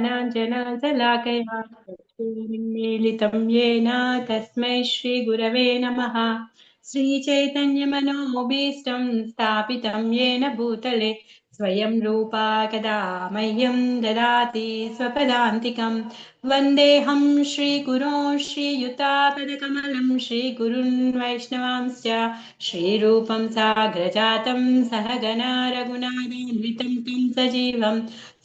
ज्ञानाञ्जनशलाकया चक्षुरुन्मीलितं येन तस्मै श्रीगुरवे नमः। श्रीचैतन्यमनोभीष्टं स्थापितं येन भूतले स्वयं रूपा कदा मह्यं ददाति स्वपदान्तिकं। वन्देऽहं श्रीगुरों श्रीयुतापदकमलं श्रीगुरुन् वैष्णवांश्च श्रीरूपं साग्रजातं सहगना रघुनाथान्वितं तं सजीवं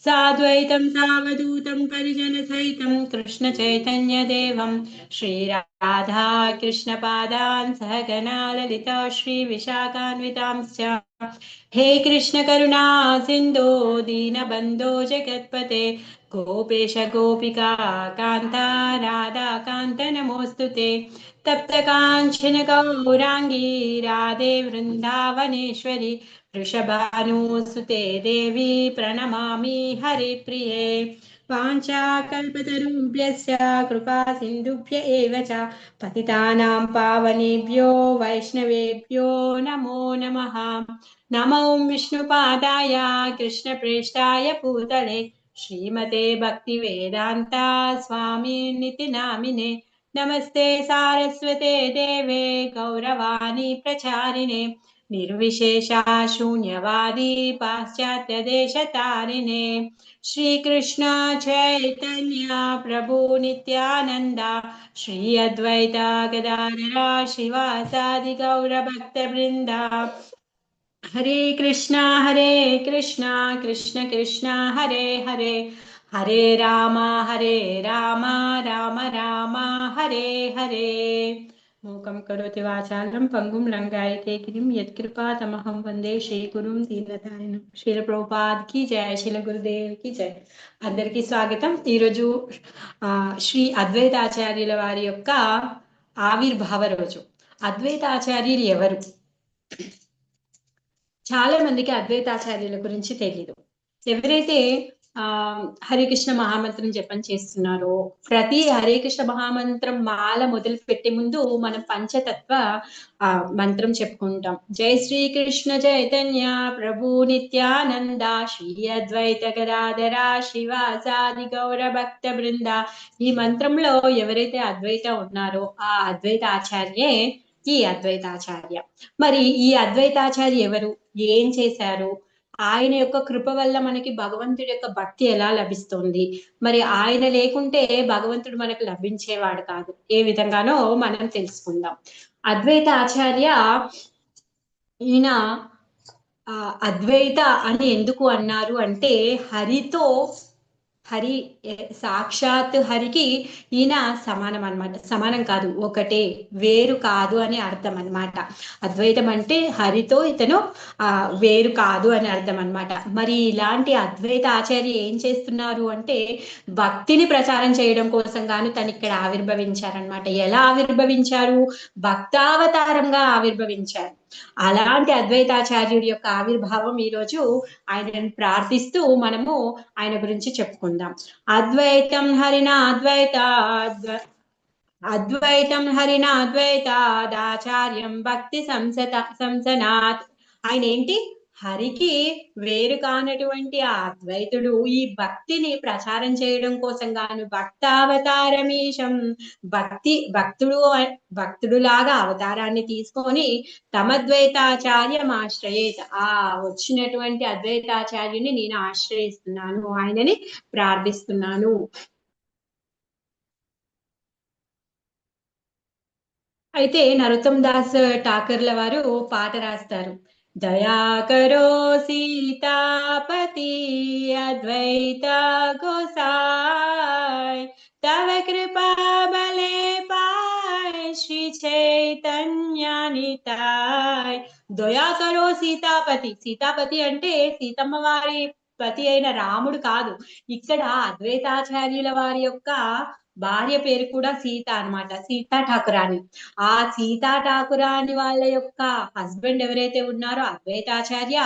साद्वैतं सावधूतं परिजनसहितं कृष्णचैतन्यदेवं श्रीराधा कृष्णपादान् सहगना ललिता श्रीविशाखान्वितांश्च। हे कृष्ण करुणा सिन्धो दीनबन्धो जगत्पते गोपेश गोपिका कान्ता राधाकान्त नमोऽस्तुते। तप्तकाञ्चन गौराङ्गी राधे वृन्दावनेश्वरी वृषभानुसुते देवी प्रणमामि हरिप्रिये। वाञ्छाकल्पतरुभ्यश्च कृपा सिन्धुभ्य एव च पतितानां पावनेभ्यो वैष्णवेभ्यो नमो नमः। नमो विष्णुपादाय कृष्णप्रेष्ठाय भूतले श्रीमते भक्तिवेदान्ता स्वामिनिति नामिने। नमस्ते सारस्वते देवे गौरवाणी प्रचारिणे निर्विशेषा शून्यवादी पाश्चात्यदेशतारिणे। श्रीकृष्ण चैतन्य प्रभु नित्यानन्दा श्री अद्वैत गदाधर श्रीवासादि गौरभक्तवृन्दा। हरे कृष्णा कृष्ण कृष्ण हरे हरे हरे राम राम राम हरे हरे। मूकं करोति वाचालं पंगुं लंघयते गिरिं यत्कृपातमहं वंदे श्रीगुरुं दीनतारिणं। శ్రీల ప్రభుపాద్ की जय, శ్రీల గురుదేవ్ की जय। అందరికీ స్వాగతం। ఈరోజు శ్రీ అద్వైతాచార్యుల వారి యొక్క ఆవిర్భావ రోజు। అద్వైతాచార్యులు ఎవరు? చాలా మందికి అద్వైతాచార్యుల గురించి తెలియదు। ఎవరైతే హరే కృష్ణ మహామంత్రం జపం చేస్తున్నారో, ప్రతి హరే కృష్ణ మహామంత్రం మాల మొదలు పెట్టే ముందు మనం పంచతత్వ మంత్రం చెప్పుకుంటాం। జై శ్రీకృష్ణ చైతన్య ప్రభు నిత్యానంద శ్రీ అద్వైత గదాధర శ్రీవాసాది గౌర భక్త బృంద। ఈ మంత్రంలో ఎవరైతే అద్వైత ఉన్నారో ఆ అద్వైత ఆచార్యే ఈ అద్వైతాచార్య। మరి ఈ అద్వైతాచార్య ఎవరు, ఏం చేశారు, ఆయన యొక్క కృప వల్ల మనకి భగవంతుడి యొక్క భక్తి ఎలా లభిస్తుంది, మరి ఆయన లేకుంటే భగవంతుడు మనకు లభించేవాడు కాదు, ఏ విధంగానో మనం తెలుసుకుందాం। అద్వైత ఆచార్య ఈయన అద్వైత అని ఎందుకు అన్నారు అంటే, హరితో హరి సాక్షాత్ హరికి ఈయన సమానం అన్నమాట। సమానం కాదు, ఒకటే, వేరు కాదు అని అర్థం అన్నమాట। అద్వైతం అంటే హరితో ఇతను వేరు కాదు అని అర్థం అన్నమాట। మరి ఇలాంటి అద్వైత ఆచార్య ఏం చేస్తున్నారు అంటే, భక్తిని ప్రచారం చేయడం కోసం గాను తను ఇక్కడ ఆవిర్భవించారనమాట। ఎలా ఆవిర్భవించారు? భక్తావతారంగా ఆవిర్భవించారు। అలాంటి అద్వైతాచార్యుడి యొక్క ఆవిర్భావం ఈరోజు ఆయనను ప్రార్థిస్తూ మనము ఆయన గురించి చెప్పుకుందాం। అద్వైతం హరినా అద్వైతం హరినా అద్వైతాచార్యం భక్తి సంసనాత్। ఆయన ఏంటి? హరికి వేరు కానటువంటి ఆ అద్వైతుడు ఈ భక్తిని ప్రచారం చేయడం కోసం గాను భక్తావతారమీశం, భక్తుడులాగా అవతారాన్ని తీసుకొని తమద్వైతాచార్యం ఆశ్రయేత, ఆ వచ్చినటువంటి అద్వైతాచార్యుని నేను ఆశ్రయిస్తున్నాను, ఆయనని ప్రార్థిస్తున్నాను। అయితే నరోత్తమ్ దాస్ ఠాకర్ల వారు పాట రాస్తారు। దయాకరో సీతాపతి అద్వైత గోసాయ్, తవ కృపా బలే పాయ్ శ్రీ చైతన్య నితాయ్। దయాకరో సీతాపతి, సీతాపతి అంటే సీతమ్మ వారి పతి అయిన రాముడు కాదు, ఇక్కడ అద్వైతాచార్యుల వారి యొక్క భార్య పేరు కూడా సీత అన్నమాట, సీతా ఠాకురాని। ఆ సీతా ఠాకురాని వాళ్ళ యొక్క హస్బెండ్ ఎవరైతే ఉన్నారో అద్వైతాచార్య,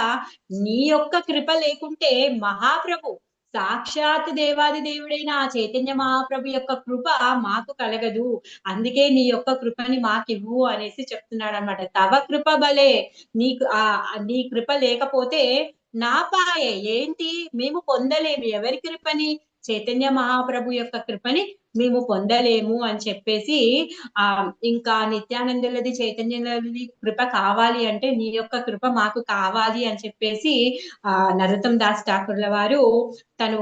నీ యొక్క కృప లేకుంటే మహాప్రభు సాక్షాత్ దేవాది దేవుడైన ఆ చైతన్య మహాప్రభు యొక్క కృప మాకు కలగదు, అందుకే నీ యొక్క కృపని మాకివ్వు అనేసి చెప్తున్నాడు అనమాట। తవ కృప బలే, నీ కృప లేకపోతే నా పాయే, ఏంటి మేము పొందలేము ఎవరి కృపని? చైతన్య మహాప్రభు యొక్క కృపని మేము పొందలేము అని చెప్పేసి ఇంకా నిత్యానందులది చైతన్యులది కృప కావాలి అంటే నీ యొక్క కృప మాకు కావాలి అని చెప్పేసి నరోత్తం దాస్ ఠాకూర్ల వారు తను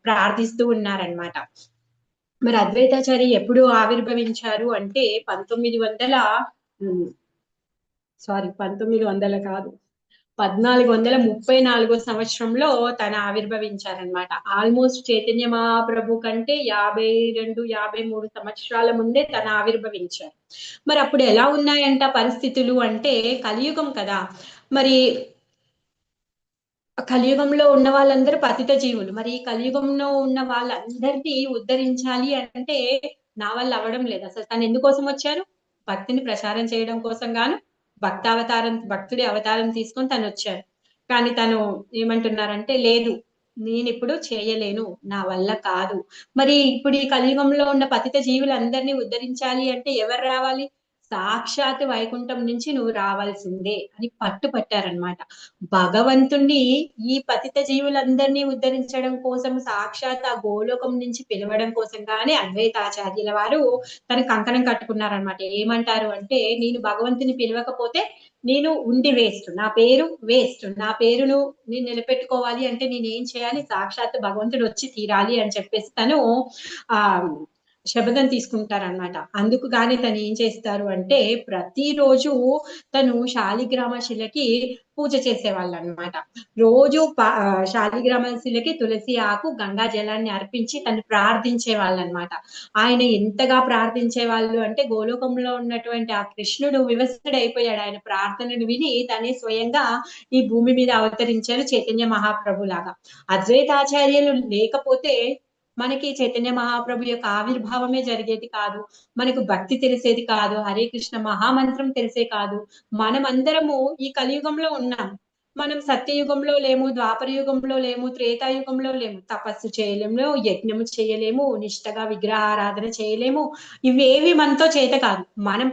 ప్రార్థిస్తూ ఉన్నారనమాట. మరి అద్వైతాచారి ఎప్పుడు ఆవిర్భవించారు అంటే 1900 కాదు, 1434 సంవత్సరంలో తను ఆవిర్భవించారనమాట. ఆల్మోస్ట్ చైతన్య మహాప్రభు కంటే 52-53 సంవత్సరాల ముందే తను ఆవిర్భవించారు. మరి అప్పుడు ఎలా ఉన్నాయంట పరిస్థితులు అంటే కలియుగం కదా, మరి కలియుగంలో ఉన్న వాళ్ళందరూ పతిత జీవులు. మరి ఈ కలియుగంలో ఉన్న వాళ్ళందరినీ ఉద్ధరించాలి అంటే నా వల్ల అవ్వడం లేదు. అసలు తను ఎందుకోసం వచ్చారు? భక్తిని ప్రచారం చేయడం కోసం గాను భక్తుడి అవతారం తీసుకొని తను వచ్చారు. కానీ తను ఏమంటున్నారంటే లేదు, నేను ఇప్పుడు చేయలేను, నా వల్ల కాదు. మరి ఇప్పుడు ఈ కలియుగంలో ఉన్న పతిత జీవులందరినీ ఉద్ధరించాలి అంటే ఎవరు రావాలి? సాక్షాత్ వైకుంఠం నుంచి నువ్వు రావాల్సిందే అని పట్టారనమాట. భగవంతుణ్ణి ఈ పతిత జీవులందరినీ ఉద్ధరించడం కోసం సాక్షాత్ ఆ గోలోకం నుంచి పిలవడం కోసం గానే అద్వైతాచార్యుల వారు తన కంకణం కట్టుకున్నారనమాట. ఏమంటారు అంటే నేను భగవంతుని పిలవకపోతే నేను ఉండి వేస్ట్, నా పేరు వేస్ట్, నా పేరును నేను నిలబెట్టుకోవాలి అంటే నేనేం చేయాలి? సాక్షాత్ భగవంతుడు వచ్చి తీరాలి అని చెప్పేసి తను ఆ శపథం తీసుకుంటారనమాట. అందుకు గాని తను ఏం చేస్తారు అంటే ప్రతిరోజు తను శాలిగ్రామ శిలకి పూజ చేసేవాళ్ళు అనమాట. రోజు శాలిగ్రామ శిలకి తులసి ఆకు గంగా జలాన్ని అర్పించి తను ప్రార్థించే వాళ్ళు అనమాట. ఆయన ఎంతగా ప్రార్థించే వాళ్ళు అంటే గోలోకంలో ఉన్నటువంటి ఆ కృష్ణుడు వివసుడైపోయాడు. ఆయన ప్రార్థనను విని తనే స్వయంగా ఈ భూమి మీద అవతరించారు చైతన్య మహాప్రభు లాగా. అద్వైతాచార్యులు లేకపోతే మనకి చైతన్య మహాప్రభు యొక్క ఆవిర్భావమే జరిగేది కాదు. మనకు భక్తి తెలిసేది కాదు. హరే కృష్ణ మహామంత్రం తెలిసే కాదు. మనమందరము ఈ కలియుగంలో ఉన్నాం. మనం సత్యయుగంలో లేము, ద్వాపర యుగంలో లేము, త్రేతాయుగంలో లేము. తపస్సు చేయలేము, యజ్ఞము చేయలేము, నిష్టగా విగ్రహారాధన చేయలేము. ఇవేవి మనతో చేత కాదు. మనం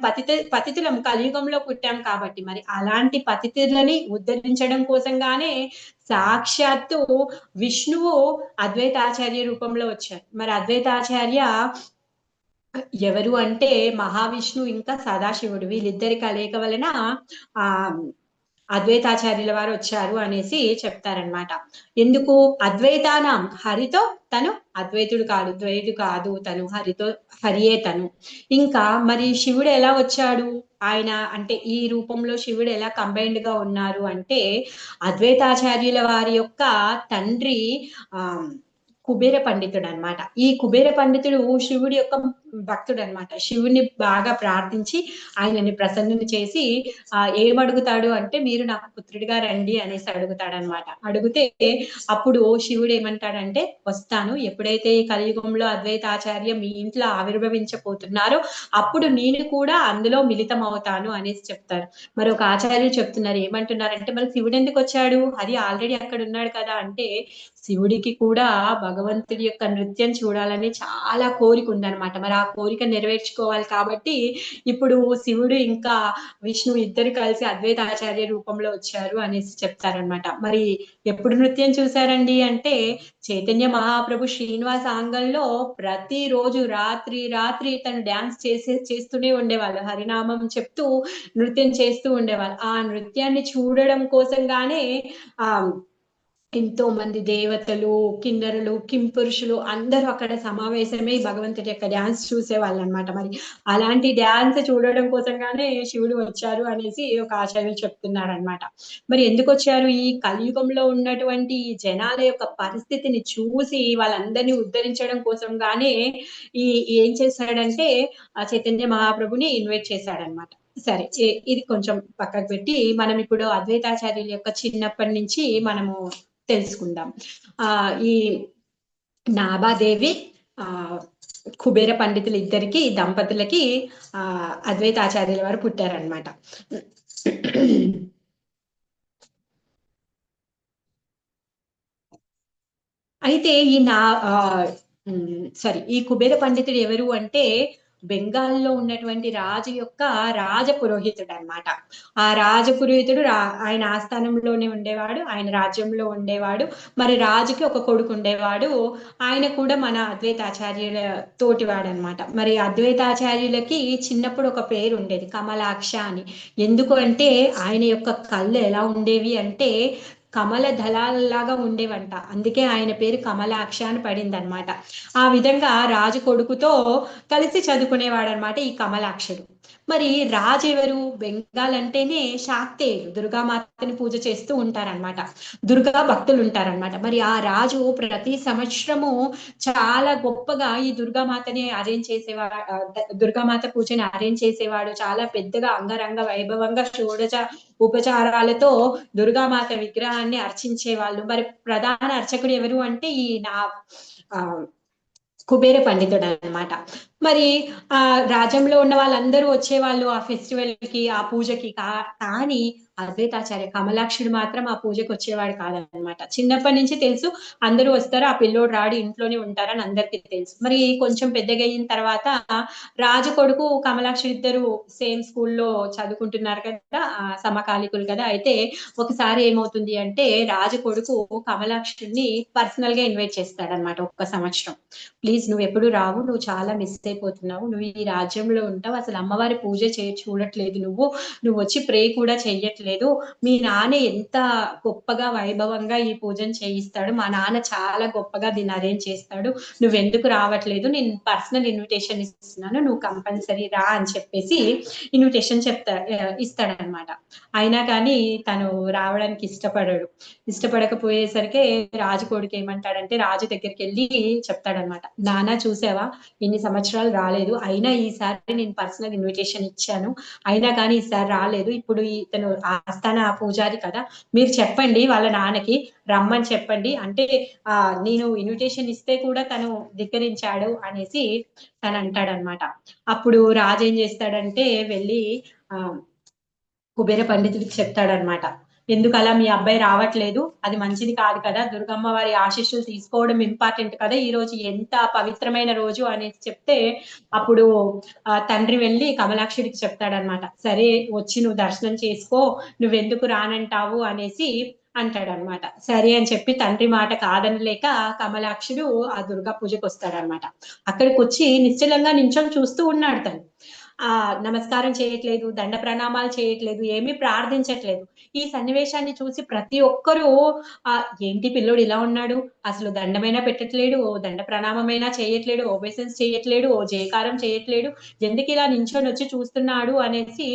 పతితులం కలియుగంలో పుట్టాం కాబట్టి మరి అలాంటి పతితులని ఉద్ధరించడం కోసంగానే సాక్షాత్తు విష్ణువు అద్వైతాచార్య రూపంలో వచ్చారు. మరి అద్వైతాచార్య ఎవరు అంటే మహావిష్ణు ఇంకా సదాశివుడు వీళ్ళిద్దరి కలయిక వలన ఆ అద్వైతాచార్యుల వారు వచ్చారు అనేసి చెప్తారనమాట. ఎందుకు అద్వైతానం హరితో తను అద్వైతుడు కాదు, ద్వైతుడు కాదు, తను హరితో హరియే తను. ఇంకా మరి శివుడు ఎలా వచ్చాడు? ఆయన అంటే ఈ రూపంలో శివుడు ఎలా కంబైన్డ్ గా ఉన్నారు అంటే అద్వైతాచార్యుల వారి యొక్క తండ్రి ఆ కుబేర పండితుడు అనమాట. ఈ కుబేర పండితుడు శివుడి యొక్క భక్తుడు అనమాట. శివుని బాగా ప్రార్థించి ఆయనని ప్రసన్నుని చేసి ఏమడుగుతాడు అంటే మీరు నాకు పుత్రుడిగా రండి అనేసి అడుగుతాడనమాట. అడిగితే అప్పుడు శివుడు ఏమంటాడంటే వస్తాను, ఎప్పుడైతే ఈ కలియుగంలో అద్వైతాచార్య మీ ఇంట్లో ఆవిర్భవించబోతున్నారో అప్పుడు నేను కూడా అందులో మిళితం అవుతాను అనేసి చెప్తారు. మరి ఒక ఆచార్యులు చెప్తున్నారు, ఏమంటున్నారంటే మరి శివుడు ఎందుకు వచ్చాడు? అది ఆల్రెడీ అక్కడ ఉన్నాడు కదా అంటే శివుడికి కూడా భగవంతుడి యొక్క నృత్యం చూడాలని చాలా కోరిక ఉందన్నమాట. మరి ఆ కోరిక నెరవేర్చుకోవాలి కాబట్టి ఇప్పుడు శివుడు ఇంకా విష్ణు ఇద్దరు కలిసి అద్వైతాచార్య రూపంలో వచ్చారు అనేసి చెప్తారనమాట. మరి ఎప్పుడు నృత్యం చూసారండి అంటే చైతన్య మహాప్రభు శ్రీనివాస ఆంగంలో ప్రతిరోజు రాత్రి రాత్రి తను డాన్స్ చేస్తూనే ఉండేవాళ్ళు. హరినామం చెప్తూ నృత్యం చేస్తూ ఉండేవాళ్ళు. ఆ నృత్యాన్ని చూడడం కోసంగానే ఆ ఎంతో మంది దేవతలు, కిన్నరులు, కింపురుషులు అందరూ అక్కడ సమావేశమై భగవంతుడి యొక్క డ్యాన్స్ చూసేవాళ్ళు అనమాట. మరి అలాంటి డ్యాన్స్ చూడడం కోసంగానే శివుడు వచ్చారు అనేసి ఒక ఆచార్యులు చెప్తున్నారనమాట. మరి ఎందుకు వచ్చారు? ఈ కలియుగంలో ఉన్నటువంటి జనాల యొక్క పరిస్థితిని చూసి వాళ్ళందరినీ ఉద్ధరించడం కోసం గానే ఏం చేశాడంటే ఆ చైతన్య మహాప్రభుని ఇన్వైట్ చేశాడనమాట. సరే, ఇది కొంచెం పక్కకు పెట్టి మనం ఇప్పుడు అద్వైతాచార్యుల యొక్క చిన్నప్పటి నుంచి మనము తెలుసుకుందాం. ఈ నాభాదేవి కుబేర పండితులు ఇద్దరికి దంపతులకి అద్వైతాచార్యుల వారు పుట్టారనమాట. అయితే ఈ కుబేర పండితుడు ఎవరు అంటే బెంగాల్లో ఉన్నటువంటి రాజు యొక్క రాజ పురోహితుడు అనమాట. ఆ రాజ పురోహితుడు ఆయన ఆస్థానంలోనే ఉండేవాడు, ఆయన రాజ్యంలో ఉండేవాడు. మరి రాజుకి ఒక కొడుకు ఉండేవాడు, ఆయన కూడా మన అద్వైతాచార్యుల తోటివాడు అనమాట. మరి అద్వైతాచార్యులకి చిన్నప్పుడు ఒక పేరు ఉండేది, కమలాక్ష అని. ఎందుకు అంటే ఆయన యొక్క కళ్ళు ఎలా ఉండేవి అంటే కమల దళాలలాగా ఉండేవంట, అందుకే ఆయన పేరు కమలాక్ష అని పడింది అనమాట. ఆ విధంగా రాజు కొడుకుతో కలిసి చదువుకునేవాడు అనమాట ఈ కమలాక్షుడు. మరి రాజు ఎవరు? బెంగాల్ అంటేనే శాక్తేయులు, దుర్గామాతని పూజ చేస్తూ ఉంటారనమాట, దుర్గా భక్తులు ఉంటారనమాట. మరి ఆ రాజు ప్రతి సంవత్సరము చాలా గొప్పగా ఈ దుర్గామాతని అరేంజ్ చేసేవాడు, దుర్గామాత పూజని అరేంజ్ చేసేవాడు. చాలా పెద్దగా అంగరంగ వైభవంగా షోడశ ఉపచారాలతో దుర్గామాత విగ్రహాన్ని అర్చించేవాళ్ళు. మరి ప్రధాన అర్చకుడు ఎవరు అంటే ఈ నా కుబేర పండితుడు అనమాట. మరి ఆ రాజ్యంలో ఉన్న వాళ్ళందరూ వచ్చేవాళ్ళు ఆ ఫెస్టివల్ కి, ఆ పూజకి. కానీ అద్వైతాచార్య కమలాక్షుడు మాత్రం ఆ పూజకి వచ్చేవాడు కాదనమాట. చిన్నప్పటి నుంచి తెలుసు అందరూ వస్తారు, ఆ పిల్లోడు రాడు, ఇంట్లోనే ఉంటారని అందరికీ తెలుసు. మరి కొంచెం పెద్దగా అయిన తర్వాత రాజు కొడుకు కమలాక్షుడు ఇద్దరు సేమ్ స్కూల్లో చదువుకుంటున్నారు కదా, సమకాలికులు కదా. అయితే ఒకసారి ఏమవుతుంది అంటే రాజు కొడుకు కమలాక్షుడిని పర్సనల్ గా ఇన్వైట్ చేస్తాడనమాట. ఒక్క సంవత్సరం, ప్లీజ్ నువ్వు ఎప్పుడు రావు, నువ్వు చాలా మిస్ అయిపోతున్నావు, నువ్వు ఈ రాజ్యంలో ఉంటావు, అసలు అమ్మవారి పూజ చూడట్లేదు, నువ్వు వచ్చి ప్రే కూడా చెయ్యట్లేదు. మీ నాన్న ఎంత గొప్పగా వైభవంగా ఈ పూజను చేయిస్తాడు, మా నాన్న చాలా గొప్పగా దీన్ని అరేంజ్ చేస్తాడు, నువ్వెందుకు రావట్లేదు, నేను పర్సనల్ ఇన్విటేషన్ ఇస్తున్నాను, నువ్వు కంపల్సరీ రా అని చెప్పేసి ఇన్విటేషన్ ఇస్తాడనమాట. అయినా కానీ తను రావడానికి ఇష్టపడకపోయేసరికి రాజు కొడుకు ఏమంటాడంటే రాజు దగ్గరికి వెళ్ళి చెప్తాడనమాట, నాన్న చూసావా, ఇన్ని సంవత్సరాలు రాలేదు, అయినా ఈసారి నేను పర్సనల్ ఇన్విటేషన్ ఇచ్చాను, అయినా కానీ ఈసారి రాలేదు. ఇప్పుడు ఇతను ఆస్థాన పూజారి కదా, మీరు చెప్పండి వాళ్ళ నాన్నకి రమ్మని చెప్పండి అంటే నేను ఇన్విటేషన్ ఇస్తే కూడా తను ధిక్కరించాడు అనేసి తను అంటాడనమాట. అప్పుడు రాజు ఏం చేస్తాడంటే వెళ్ళి కుబేర పండితుడికి చెప్తాడనమాట, ఎందుకు అలా మీ అబ్బాయి రావట్లేదు, అది మంచిది కాదు కదా, దుర్గమ్మ వారి ఆశీస్సులు తీసుకోవడం ఇంపార్టెంట్ కదా, ఈ రోజు ఎంత పవిత్రమైన రోజు అనేసి చెప్తే అప్పుడు తండ్రి వెళ్ళి కమలాక్షుడికి చెప్తాడనమాట, సరే వచ్చి నువ్వు దర్శనం చేసుకో, నువ్వెందుకు రానంటావు అనేసి అంటాడనమాట. సరే అని చెప్పి తండ్రి మాట కాదనలేక కమలాక్షుడు ఆ దుర్గా పూజకు వస్తాడనమాట. అక్కడికి వచ్చి నిశ్చలంగా నించొని చూస్తూ ఉన్నాడు తను. నమస్కారం చేయట్లేదు, దండ ప్రణామాలు చేయట్లేదు, ఏమీ ప్రార్థించట్లేదు. ఈ సన్నివేశాన్ని చూసి ప్రతి ఒక్కరూ ఏంటి పిల్లోడు ఇలా ఉన్నాడు, అసలు దండమైనా పెట్టట్లేడు, దండ ప్రణామమైనా చేయట్లేడు, ఓబేసెన్స్ చేయట్లేడు, జయకారం చేయట్లేడు, ఎందుకు ఇలా నించొని వచ్చి చూస్తున్నాడు అనేసి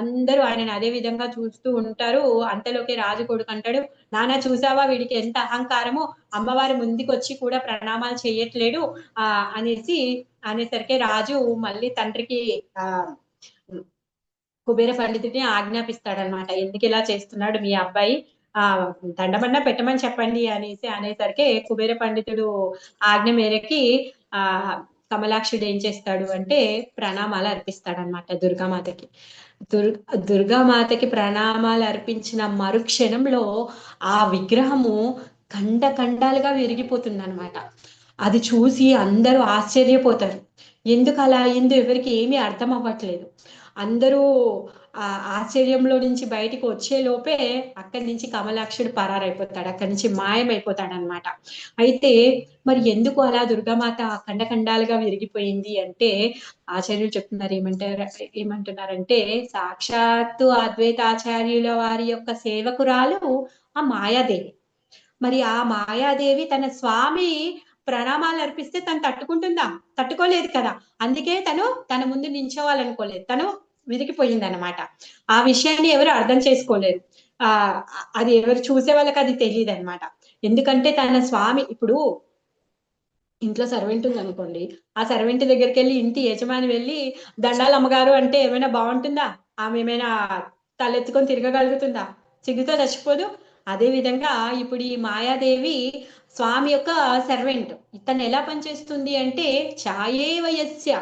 అందరూ ఆయనని అదే విధంగా చూస్తూ ఉంటారు. అంతలోకి రాజు కొడుకు అంటాడు, నాన్న చూసావా వీడికి ఎంత అహంకారము, అమ్మవారి ముందుకు వచ్చి కూడా ప్రణామాలు చేయట్లేడు అనేసరికి రాజు మళ్ళీ తండ్రికి కుబేర పండితుడిని ఆజ్ఞాపిస్తాడనమాట, ఎందుకు ఇలా చేస్తున్నాడు మీ అబ్బాయి, దండమన్నా పెట్టమని చెప్పండి అనేసరికి కుబేర పండితుడు ఆజ్ఞ మేరకి కమలాక్షుడు ఏం చేస్తాడు అంటే ప్రణామాలు అర్పిస్తాడనమాట దుర్గామాతకి. దుర్గామాతకి ప్రణామాలు అర్పించిన మరుక్షణంలో ఆ విగ్రహము ఖండ ఖండాలుగా విరిగిపోతుంది అనమాట. అది చూసి అందరూ ఆశ్చర్యపోతారు, ఎందుకు అలా అయిందో ఎవరికి ఏమీ అర్థం అవ్వట్లేదు. అందరూ ఆశ్చర్యంలో నుంచి బయటికి వచ్చే లోపే అక్కడి నుంచి కమలాక్షుడు పరారైపోతాడు, అక్కడి నుంచి మాయమైపోతాడు అనమాట. అయితే మరి ఎందుకు అలా దుర్గామాత ఖండఖండాలుగా విరిగిపోయింది అంటే ఆచార్యులు చెప్తున్నారు, ఏమంటున్నారంటే సాక్షాత్తు అద్వైతాచార్యుల వారి యొక్క సేవకురాలు ఆ మాయాదేవి. మరి ఆ మాయాదేవి తన స్వామి ప్రణామాలు అర్పిస్తే తను తట్టుకుంటుందా? తట్టుకోలేదు కదా, అందుకే తన ముందు నించోవాలనుకోలేదు, తను విరిగిపోయింది అనమాట. ఆ విషయాన్ని ఎవరు అర్థం చేసుకోలేరు, అది ఎవరు చూసే వాళ్ళకి అది తెలియదు అనమాట. ఎందుకంటే తన స్వామి, ఇప్పుడు ఇంట్లో సర్వెంట్ ఉంది అనుకోండి, ఆ సర్వెంట్ దగ్గరికి వెళ్ళి ఇంటి యజమాని వెళ్ళి దండాలు అమ్మగారు అంటే ఏమైనా బాగుంటుందా? ఆమె ఏమైనా తలెత్తుకొని తిరగగలుగుతుందా? సిగ్గుతో చచ్చిపోదు. అదే విధంగా ఇప్పుడు ఈ మాయాదేవి స్వామి యొక్క సర్వెంట్. తను ఎలా పనిచేస్తుంది అంటే ఛాయే వయస్య,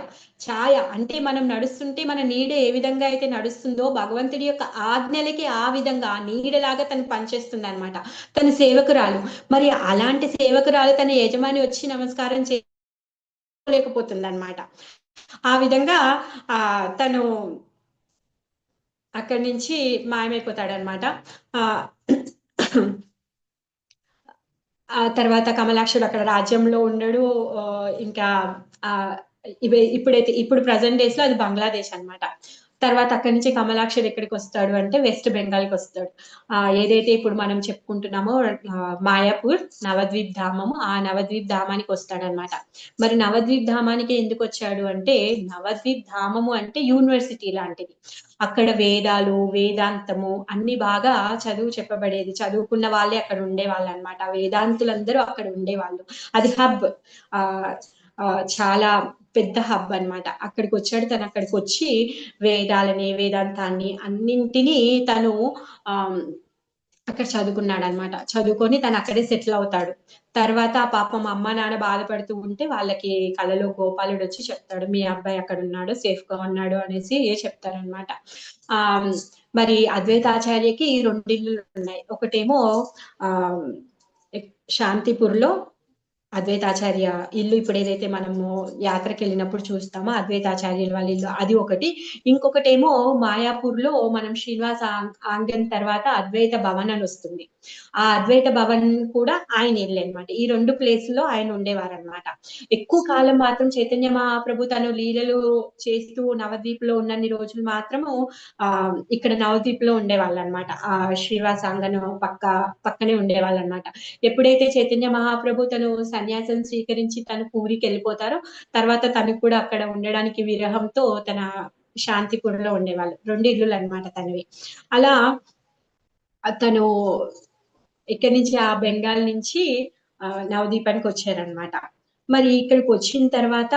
ఛాయ అంటే మనం నడుస్తుంటే మన నీడ ఏ విధంగా అయితే నడుస్తుందో భగవంతుడి యొక్క ఆజ్ఞలకి ఆ విధంగా నీడలాగా తను పనిచేస్తుంది అనమాట. తన సేవకురాలు. మరి అలాంటి సేవకురాలు తన యజమాని వచ్చి నమస్కారం చేయలేకపోతుంది అనమాట. ఆ విధంగా తను అక్కడి నుంచి మాయమైపోతాడనమాట. ఆహ్, ఆ తర్వాత కమలాక్షుడు అక్కడ రాజ్యంలో ఉండడు. ఇంకా ఆహ్, ఇప్పుడు ప్రెజెంట్ డేస్‌లో అది బంగ్లాదేశ్ అన్నమాట. తర్వాత అక్కడి నుంచి కమలాక్షుడు ఎక్కడికొస్తాడు అంటే వెస్ట్ బెంగాల్‌కొస్తాడు. ఏదైతే ఇప్పుడు మనం చెప్పుకుంటున్నామో మాయాపూర్, నవద్వీప్ ధామము, ఆ నవద్వీప్ ధామానికొస్తాడన్నమాట. మరి నవద్వీప్ ధామానికి ఎందుకొచ్చాడు అంటే, నవద్వీప్ ధామము అంటే యూనివర్సిటీ లాంటిది. అక్కడ వేదాలు, వేదాంతము అన్నీ బాగా చదువు చెప్పబడేది. చదువుకున్న వాళ్ళే అక్కడ ఉండేవాళ్ళనమాట. వేదాంతులందరూ అక్కడ ఉండేవాళ్ళు. అది హబ్. ఆహ్, చాలా పెద్ద హబ్ అనమాట. అక్కడికొచ్చాడు. తనక్కడికొచ్చి వేదాలని, వేదాంతాన్ని అన్నింటినీ తను ఆహ్, అక్కడ చదువుకున్నాడనమాట. చదువుకొని తనక్కడే సెటిల్ అవుతాడు. తర్వాత పాపం అమ్మ, నాన్న బాధపడుతూ ఉంటే వాళ్ళకి కలలో గోపాలుడొచ్చి చెప్తాడు. మీ అబ్బాయి అక్కడున్నాడు. సేఫ్‌గా ఉన్నాడు అనేసి చెప్తారనమాట. ఆహ్, మరి అద్వైతాచార్యకి 2 ఇల్లులున్నాయి. ఒకటేమో ఆహ్, శాంతిపూర్‌లో అద్వైతాచార్య ఇల్లు ఇప్పుడేదైతే మనము యాత్రకెళ్ళినప్పుడు చూస్తామో అద్వైతాచార్యుల వాళ్ళ ఇల్లు అది ఒకటి. ఇంకొకటేమో మాయాపూర్‌లో మనం శ్రీనివాస ఆంగన్ తర్వాత అద్వైత భవన్ అనొస్తుంది. ఆ అద్వైత భవన్ కూడా ఆయన ఇల్లే అన్నమాట. ఈ 2 ప్లేసుల్లో ఆయన ఉండేవారన్నమాట. ఎక్కువ కాలం మాత్రం చైతన్య మహాప్రభు తను లీలలు చేస్తూ నవద్వీప్‌లో ఉన్నన్ని రోజులు మాత్రము ఇక్కడ నవద్వీప్‌లో ఉండేవాళ్ళన్నమాట. శ్రీనివాస ఆంగన్ పక్కనే ఉండేవాళ్ళన్నమాట. ఎప్పుడైతే చైతన్య మహాప్రభు తను సన్యాసం స్వీకరించి తను పూరికెళ్ళిపోతారో, తర్వాత తనకు కూడా అక్కడ ఉండడానికి విరహంతో తన శాంతిపురంలో ఉండేవాళ్ళు. 2 ఇల్లులనమాట తనవి. అలా తను ఇక్కడి నుంచి బెంగాల్ నుంచి నవద్వీపానికొచ్చారనమాట. మరి ఇక్కడికొచ్చిన తర్వాత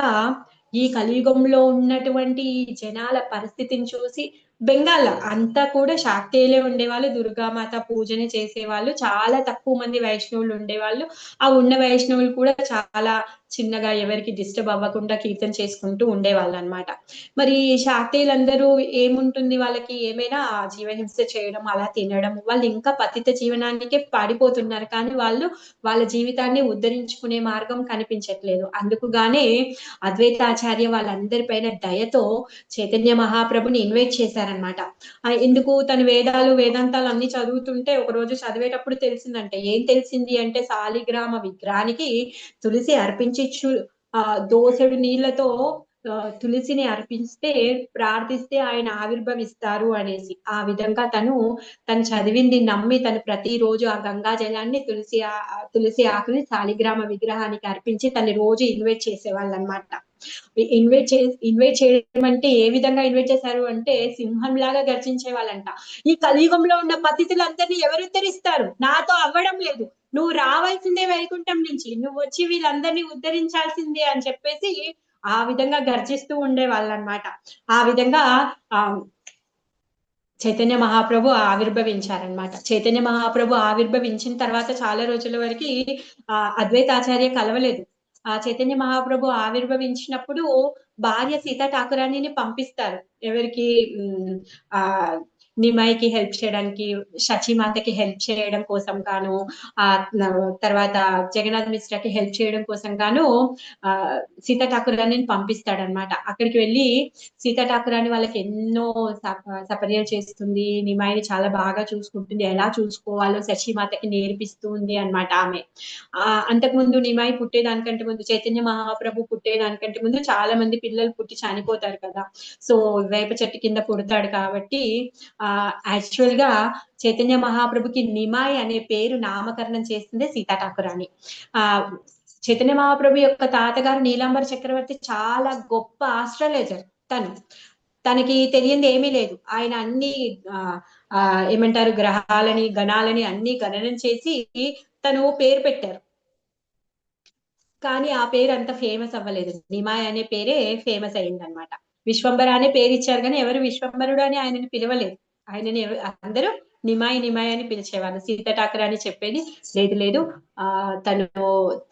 ఈ కలియుగంలో ఉన్నటువంటి జనాల పరిస్థితిని చూసి బెంగాల్ అంతా కూడా శాక్తేయులే ఉండేవాళ్ళు. దుర్గామాత పూజనే చేసేవాళ్ళు. చాలా తక్కువ మంది వైష్ణవులు ఉండేవాళ్ళు. ఆ ఉన్న వైష్ణవులు కూడా చాలా చిన్నగా ఎవరికీ డిస్టర్బ్ అవ్వకుండా కీర్తన చేసుకుంటూ ఉండేవాళ్ళనమాట. మరి శాక్తేయులందరూ ఏముంటుంది వాళ్ళకి ఏమైనా జీవహింస చేయడం, అలా తినడం. వాళ్ళు ఇంకా పతిత జీవనానికే పడిపోతున్నారు. కానీ వాళ్ళు వాళ్ళ జీవితాన్ని ఉద్ధరించుకునే మార్గం కనిపించట్లేదు. అందుకు గానే అద్వైతాచార్య వాళ్ళందరి పైన దయతో చైతన్య మహాప్రభుని ఇన్వైట్ చేశారనమాట. ఎందుకు తను వేదాలు, వేదాంతాలు అన్నీ చదువుతుంటే ఒకరోజు చదివేటప్పుడు తెలిసిందంట. ఏం తెలిసింది అంటే సాలిగ్రామ విగ్రహానికి తులసి అర్పించి దోసెడు నీళ్లతో తులసిని అర్పిస్తే ప్రార్థిస్తే ఆయన ఆవిర్భవిస్తారు అనేసి. ఆ విధంగా తను చదివింది నమ్మి తను ప్రతిరోజు ఆ గంగా జలాన్ని తులసి ఆకుని సాలిగ్రామ విగ్రహానికి అర్పించి తను రోజు ఇన్వైట్ చేసేవాళ్ళనమాట. ఇన్వైట్ చేయడం అంటే ఏ విధంగా ఇన్వైట్ చేశారు అంటే సింహంలాగా గర్జించేవాళ్ళంట. ఈ కలియుగంలో ఉన్న పతితులందరినీ ఎవరు ఉద్ధరిస్తారు? నాతో అవ్వడం లేదు. నువ్వు రావాల్సిందే వైకుంఠం నుంచి. నువ్వొచ్చి వీళ్ళందరినీ ఉద్ధరించాల్సిందే అని చెప్పేసి ఆ విధంగా గర్జిస్తూ ఉండేవాళ్ళనమాట. ఆ విధంగా ఆహ్, చైతన్య మహాప్రభు ఆవిర్భవించారనమాట. చైతన్య మహాప్రభు ఆవిర్భవించిన తర్వాత చాలా రోజుల వరకి అద్వైతాచార్య కలవలేదు. చైతన్య మహాప్రభు ఆవిర్భవించినప్పుడు భార్య సీతా ఠాకురాణిని పంపిస్తారు. ఎవరికి హ్మ్. ఆహ్, నిమాయికి హెల్ప్ చేయడానికి, శచీమాతకి హెల్ప్ చేయడం కోసం గాను, ఆహ్, న తర్వాత జగన్నాథ్ మిశ్రాకి హెల్ప్ చేయడం కోసం గాను ఆహ్, సీతా ఠాకురాణిని పంపిస్తాడనమాట. అక్కడికి వెళ్లి సీతా ఠాకురాణి వాళ్ళకి ఎన్నో సపర్యలు చేస్తుంది. నిమాయిని చాలా బాగా చూసుకుంటుంది. ఎలా చూసుకోవాలో శచీమాతకి నేర్పిస్తూ ఉంది అన్నమాట ఆమె. అంతకుముందు నిమాయి పుట్టేదానికంటే ముందు చైతన్య మహాప్రభు పుట్టేదానికంటే ముందు చాలా మంది పిల్లలు పుట్టి చనిపోతారు కదా! సో, వేప చెట్టు కింద పుడతాడు కాబట్టి యాక్చువల్‌గా చైతన్య మహాప్రభుకి నిమాయి అనే పేరు నామకరణం చేసిందే సీతా ఠాకురాణి. ఆహ్, చైతన్య మహాప్రభు యొక్క తాతగారు నీలాంబర చక్రవర్తి చాలా గొప్ప ఆస్ట్రాలజర్ తను. తనకి తెలియంది ఏమీ లేదు. ఆయన అన్ని ఆహ్, ఏమంటారు గ్రహాలని, గణాలని అన్ని గణనం చేసి తను పేరు పెట్టారు. కానీ ఆ పేరు అంత ఫేమస్ అవ్వలేదు. నిమాయ్ అనే పేరే ఫేమస్ అయిందన్నమాట. విశ్వంబర అనే పేరిచ్చారు గానీ ఎవరు విశ్వంబరుడు అని ఆయనని పిలవలేదు. ఆయనని అందరూ నిమాయి నిమాయి అని పిలిచేవాళ్ళు. సీత ఠాకూర్ అని చెప్పేది లేదు లేదు.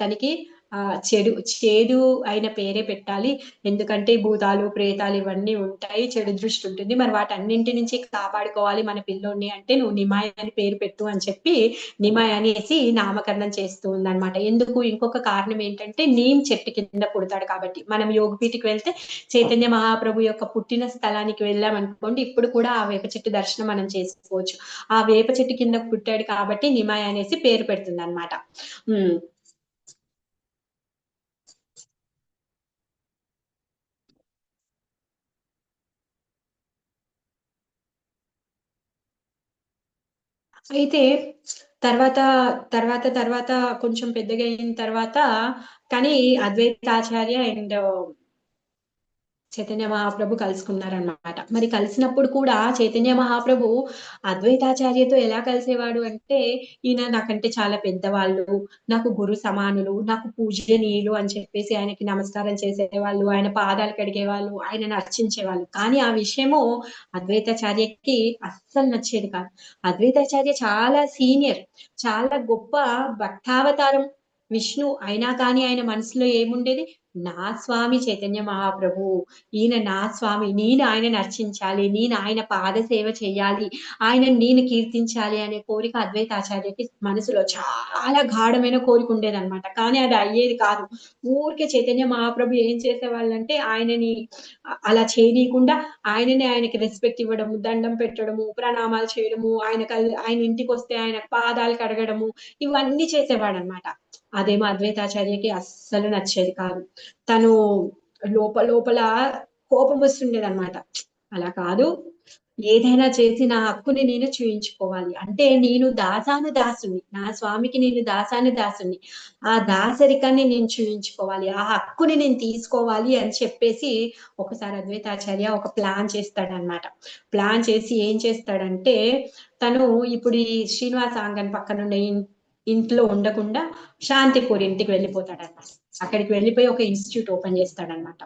తనకి చేదు అయిన పేరే పెట్టాలి. ఎందుకంటే భూతాలు, ప్రేతాలు ఇవన్నీ ఉంటాయి. చెడు దృష్టి ఉంటుంది. మరి వాటన్నింటి నుంచి కాపాడుకోవాలి మన పిల్లోడిని అంటే నువ్వు నిమాయ అని పేరు పెట్టు అని చెప్పి నిమాయ అనేసి నామకరణం చేస్తూ ఉందన్నమాట. ఎందుకు? ఇంకొక కారణం ఏంటంటే నీమ్ చెట్టు కింద పుడతాడు కాబట్టి. మనం యోగపీఠకి వెళ్తే చైతన్య మహాప్రభు యొక్క పుట్టిన స్థలానికి వెళ్ళామనుకోండి, ఇప్పుడు కూడా ఆ వేప చెట్టు దర్శనం మనం చేసుకోవచ్చు. ఆ వేప చెట్టు కింద పుట్టాడు కాబట్టి నిమాయ అనేసి పేరు పెడుతుంది అనమాట. అయితే తర్వాత తర్వాత కొంచెం పెద్దగా అయిన తర్వాత కానీ అద్వైతాచార్య అండ్ చైతన్య మహాప్రభు కలుసుకున్నారనమాట. మరి కలిసినప్పుడు కూడా చైతన్య మహాప్రభు అద్వైతాచార్యతో ఎలా కలిసేవాడు అంటే, ఈయన నాకంటే చాలా పెద్దవాళ్ళు, నాకు గురు సమానులు, నాకు పూజనీయులు అని చెప్పేసి ఆయనకి నమస్కారం చేసేవాళ్ళు, ఆయన పాదాలు కడిగేవాళ్ళు, ఆయనను అర్చించేవాళ్ళు. కానీ ఆ విషయము అద్వైతాచార్యకి అస్సలు నచ్చేది కాదు. అద్వైతాచార్య చాలా సీనియర్, చాలా గొప్ప భక్తావతారం విష్ణు అయినా కానీ ఆయన మనసులో ఏముండేది? నా స్వామి చైతన్య మహాప్రభు, ఈయన నా స్వామి, నేను ఆయనను అర్చించాలి, నేను ఆయన పాద సేవ చేయాలి, ఆయనను నేను కీర్తించాలి అనే కోరిక అద్వైతాచార్యకి మనసులో చాలా గాఢమైన కోరిక ఉండేదన్నమాట. కానీ అది అయ్యేది కాదు. ఊరికే చైతన్య మహాప్రభు ఏం చేసేవాళ్ళంటే ఆయనని అలా చేయనీయకుండా ఆయనకి రెస్పెక్ట్ ఇవ్వడము, దండం పెట్టడము, ప్రణామాలు చేయడము, ఆయన ఇంటికి వస్తే ఆయన పాదాలు కడగడము, ఇవన్నీ చేసేవాడనమాట. అదేమో అద్వైతాచార్యకి అస్సలు నచ్చేది కాదు. తను లోపల కోపం వస్తుండేది అనమాట. అలా కాదు, ఏదైనా చేసి నా హక్కుని నేను చూయించుకోవాలి. అంటే నేను దాసాను దాసుని, నా స్వామికి నేను దాసాను దాసుని, ఆ దాసరికాన్ని నేను చూయించుకోవాలి, ఆ హక్కుని నేను తీసుకోవాలి అని చెప్పేసి ఒకసారి అద్వైతాచార్య ఒక ప్లాన్ చేస్తాడనమాట. ప్లాన్ చేసి ఏం చేస్తాడంటే, తను ఇప్పుడు ఈ శ్రీనివాస ఆంగన్ పక్కనున్న ఇంట్లో ఉండకుండా శాంతిపూర్ ఇంటికి వెళ్ళిపోతాడన్నమాట. అక్కడికి వెళ్ళిపోయి ఒక ఇన్స్టిట్యూట్ ఓపెన్ చేస్తాడనమాట.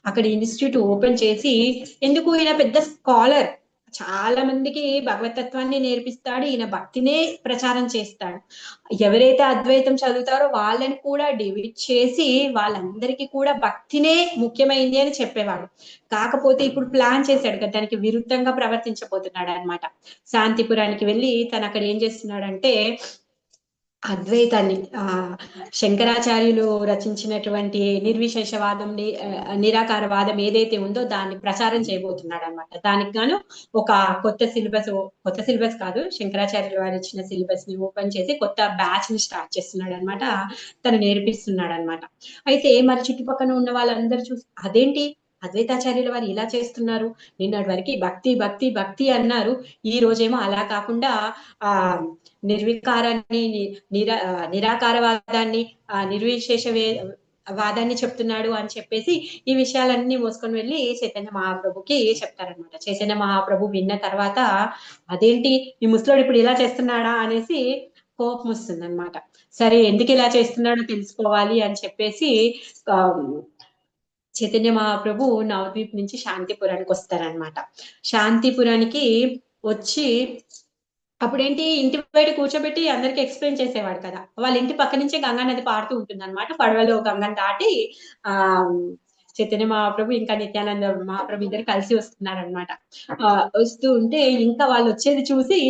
అక్కడ ఇన్స్టిట్యూట్ ఓపెన్ చేసి, ఎందుకు ఈయన పెద్ద స్కాలర్, చాలా మందికి భగవతత్వాన్ని నేర్పిస్తాడు, ఈయన భక్తినే ప్రచారం చేస్తాడు. ఎవరైతే అద్వైతం చదువుతారో వాళ్ళని కూడా డివైడ్ చేసి వాళ్ళందరికీ కూడా భక్తినే ముఖ్యమైంది అని చెప్పేవాడు. కాకపోతే ఇప్పుడు ప్లాన్ చేశాడు కదా, దానికి విరుద్ధంగా ప్రవర్తించబోతున్నాడు అనమాట. శాంతిపురానికి వెళ్ళి తను అక్కడ ఏం చేస్తున్నాడంటే అద్వైతాన్ని శంకరాచార్యులు రచించినటువంటి నిర్విశేషవాదం, నిరాకారవాదం ఏదైతే ఉందో దాన్ని ప్రచారం చేయబోతున్నాడు అనమాట. దానికి గాను ఒక కొత్త సిలబస్ కాదు, శంకరాచార్యులు వారు ఇచ్చిన సిలబస్ ని ఓపెన్ చేసి కొత్త బ్యాచ్ ని స్టార్ట్ చేస్తున్నాడు అనమాట. తను నేర్పిస్తున్నాడు అనమాట. అయితే మరి చుట్టుపక్కల ఉన్న వాళ్ళందరూ చూసి అదేంటి అద్వైతాచార్యుల వారు ఇలా చేస్తున్నారు, నిన్నటి వరకు భక్తి భక్తి భక్తి అన్నారు, ఈ రోజేమో అలా కాకుండా ఆ నిర్వికారాన్ని, నిరాకారవాదాన్ని, నిర్విశేష వాదాన్ని చెప్తున్నాడు అని చెప్పేసి ఈ విషయాలన్నీ మోసుకొని వెళ్ళి చైతన్య మహాప్రభుకి చెప్తారనమాట. చైతన్య మహాప్రభు విన్న తర్వాత అదేంటి ఈ ముసలోడు ఇప్పుడు ఇలా చేస్తున్నాడా అనేసి కోపం వస్తుంది అనమాట. సరే ఎందుకు ఇలా చేస్తున్నాడో తెలుసుకోవాలి అని చెప్పేసి చైతన్య మహాప్రభు నవద్వీప్ నుంచి శాంతిపురానికి వస్తారనమాట. శాంతిపురానికి వచ్చి అప్పుడేంటి ఇంటి బయట కూర్చోబెట్టి అందరికి ఎక్స్ప్లెయిన్ చేసేవాడు కదా. వాళ్ళ ఇంటి పక్క నుంచే గంగా నది పారుతూ ఉంటుంది అనమాట. పడవలో గంగను దాటి ఆ చైతన్య మహాప్రభు ఇంకా నిత్యానంద మహాప్రభు ఇద్దరు కలిసి వస్తున్నారనమాట. వస్తూ ఉంటే ఇంకా వాళ్ళు వచ్చేది చూసి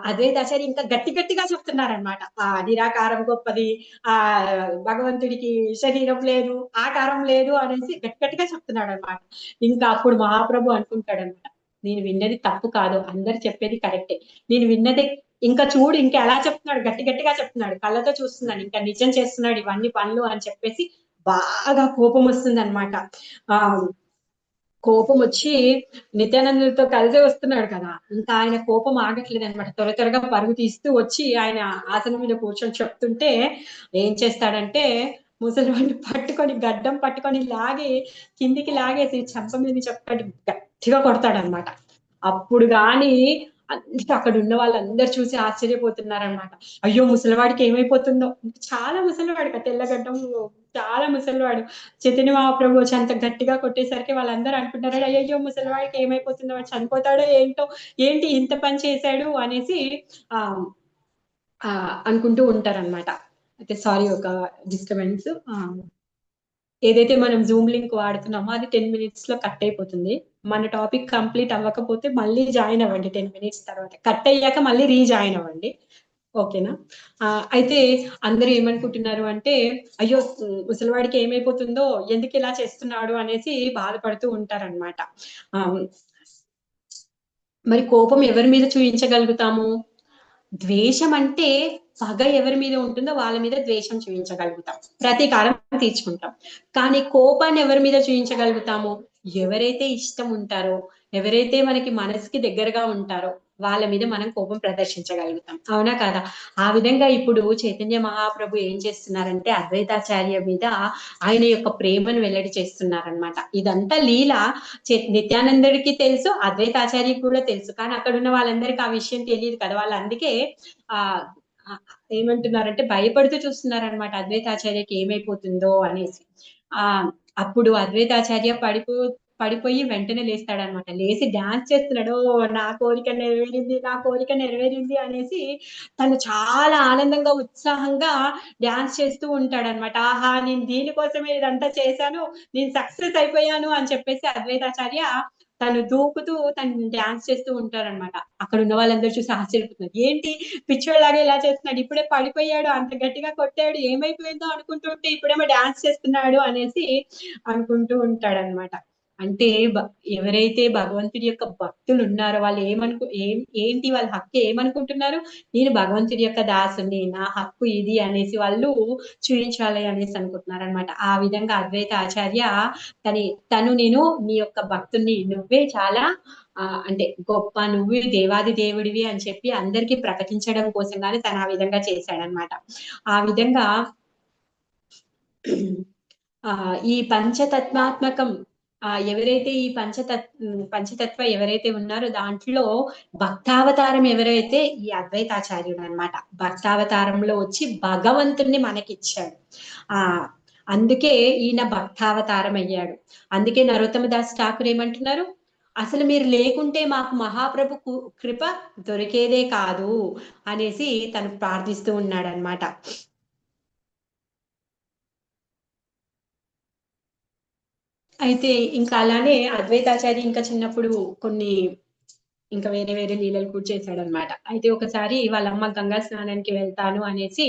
అద్వైతాచార్య ఇంకా గట్టిగా చెప్తున్నారనమాట. ఆ నిరాకారం గొప్పది, ఆ భగవంతుడికి శరీరం లేదు, ఆకారం లేదు అనేసి గట్టిగా చెప్తున్నాడు అనమాట. ఇంకా అప్పుడు మహాప్రభు అనుకుంటాడనమాట, నేను విన్నది తప్పు కాదు, అందరు చెప్పేది కరెక్టే, నేను విన్నది ఇంకా చూడు ఇంకా ఎలా చెప్తున్నాడు, గట్టిగా చెప్తున్నాడు, కళ్ళతో చూస్తున్నాడు, ఇంకా నిజం చేస్తున్నాడు ఇవన్నీ పనులు అని చెప్పేసి బాగా కోపం వస్తుంది అనమాట. ఆ కోపం వచ్చి నిత్యానందులతో కలిసి వస్తున్నాడు కదా, ఇంకా ఆయన కోపం ఆగట్లేదు అనమాట. త్వరగా పరుగు తీస్తూ వచ్చి ఆయన ఆసనం మీద కూర్చొని చెప్తుంటే ఏం చేస్తాడంటే ముసలివాడిని పట్టుకొని గడ్డం పట్టుకొని కిందికి లాగేసి చంప మీద చెప్పాడు గట్టిగా కొడతాడనమాట. అప్పుడు గాని అక్కడ ఉన్న వాళ్ళందరూ చూసి ఆశ్చర్యపోతున్నారనమాట. అయ్యో ముసలివాడికి ఏమైపోతుందో, చాలా ముసలివాడు కదా, తెల్లగడ్డం, చాలా ముసలివాడు. చైతన్య మహాప్రభు వచ్చి అంత గట్టిగా కొట్టేసరికి వాళ్ళందరూ అనుకుంటారు, అయ్యో ముసలివాడికి ఏమైపోతుందో, వాడు చనిపోతాడో ఏంటో, ఏంటి ఇంత పని చేశాడు అనేసి ఆ అనుకుంటూ ఉంటారనమాట. అయితే సారీ, ఒక డిస్టర్బెన్స్. ఏదైతే మనం జూమ్ లింక్ వాడుతున్నామో అది 10 మినిట్స్ లో కట్ అయిపోతుంది. మన టాపిక్ కంప్లీట్ అవ్వకపోతే మళ్ళీ జాయిన్ అవ్వండి 10 మినిట్స్ తర్వాత. కట్ అయ్యాక మళ్ళీ రీజాయిన్ అవ్వండి. ఓకేనా? అయితే అందరూ ఏమనుకుంటున్నారు అంటే, అయ్యో! ముసలివాడికి ఏమైపోతుందో, ఎందుకు ఇలా చేస్తున్నాడు అనేసి బాధపడుతూ ఉంటారనమాట. ఆహ్, మరి కోపం ఎవరి మీద చూయించగలుగుతాము? ద్వేషం అంటే పగ ఎవరి మీద ఉంటుందో వాళ్ళ మీద ద్వేషం చూయించగలుగుతాం. ప్రతీకారం తీర్చుకుంటాం. కానీ కోపాన్ని ఎవరి మీద చూయించగలుగుతాము? ఎవరైతే ఇష్టం ఉంటారో, ఎవరైతే మనకి మనసుకి దగ్గరగా ఉంటారో వాళ్ళ మీద మనం కోపం ప్రదర్శించగలుగుతాం. అవునా కాదా? ఆ విధంగా ఇప్పుడు చైతన్య మహాప్రభు ఏం చేస్తున్నారంటే అద్వైతాచార్య మీద ఆయన యొక్క ప్రేమను వెల్లడి చేస్తున్నారనమాట. ఇదంతా లీల నిత్యానందుడికి తెలుసు, అద్వైతాచార్యకి కూడా తెలుసు. కానీ అక్కడున్న వాళ్ళందరికీ ఆ విషయం తెలియదు కదా! వాళ్ళు అందుకే ఆహ్, ఆహ్, ఏమంటున్నారంటే భయపడుతూ చూస్తున్నారనమాట అద్వైతాచార్యకి ఏమైపోతుందో అనేసి. ఆహ్, అప్పుడు అద్వైతాచార్య పడిపోయి వెంటనే లేస్తాడనమాట. లేసి డాన్స్ చేస్తున్నాడు. ఓహ్! నా కోరిక నెరవేరింది, నా కోరిక నెరవేరింది అనేసి తను చాలా ఆనందంగా, ఉత్సాహంగా డాన్స్ చేస్తూ ఉంటాడనమాట. ఆహా! నేను దీనికోసమే ఇదంతా చేశాను. నేను సక్సెస్ అయిపోయాను అని చెప్పేసి అద్వైతాచార్య తను దూకుతూ తను డాన్స్ చేస్తూ ఉంటారనమాట. అక్కడ ఉన్న వాళ్ళందరూ చూసి ఆశ్చర్యపోతున్నారు. ఏంటి పిచ్చోడిలాగా ఇలా చేస్తున్నాడు. ఇప్పుడే పడిపోయాడు. అంత గట్టిగా కొట్టాడు. ఏమైపోయిందో అనుకుంటుంటే ఇప్పుడేమో డాన్స్ చేస్తున్నాడు అనేసి అనుకుంటూ ఉంటాడనమాట. అంటే ఎవరైతే భగవంతుడి యొక్క భక్తులున్నారో వాళ్ళు ఏంటి వాళ్ళ హక్కు ఏమనుకుంటున్నారు? నేను భగవంతుడి యొక్క దాసుడిని. నా హక్కు ఇది అనేసి వాళ్ళు చూయించాలి అనేసి అనుకుంటున్నారనమాట. ఆ విధంగా అద్వైత ఆచార్య తని తను నేను నీ యొక్క భక్తుడిని. నువ్వే చాలా అంటే గొప్ప, నువ్వే దేవాది దేవుడివి అని చెప్పి అందరికీ ప్రకటించడం కోసంగానే తను ఆ విధంగా చేశాడనమాట. ఆ విధంగా ఈ పంచతత్వాత్మకం ఎవరైతే ఈ పంచతత్వ ఎవరైతే ఉన్నారో దాంట్లో భక్తావతారం ఎవరైతే ఈ అద్వైతాచార్యుడనమాట. భక్తావతారంలో వచ్చి భగవంతుడిని మనకిచ్చాడు. ఆహ్, అందుకే ఈయన భక్తావతారం అయ్యాడు. అందుకే నరోత్తమ దాస్ ఠాకూర్ ఏమంటున్నారు? అసలు మీరు లేకుంటే మాకు మహాప్రభు కృప దొరికేదే కాదు అనేసి తను ప్రార్థిస్తూ ఉన్నాడనమాట. అయితే ఇంకా అలానే అద్వైతాచారి ఇంకా చిన్నప్పుడు కొన్ని ఇంకా వేరే వేరే లీలలు కూడా చేశాడనమాట. అయితే ఒకసారి వాళ్ళమ్మ గంగా స్నానానికి వెళ్తాను అనేసి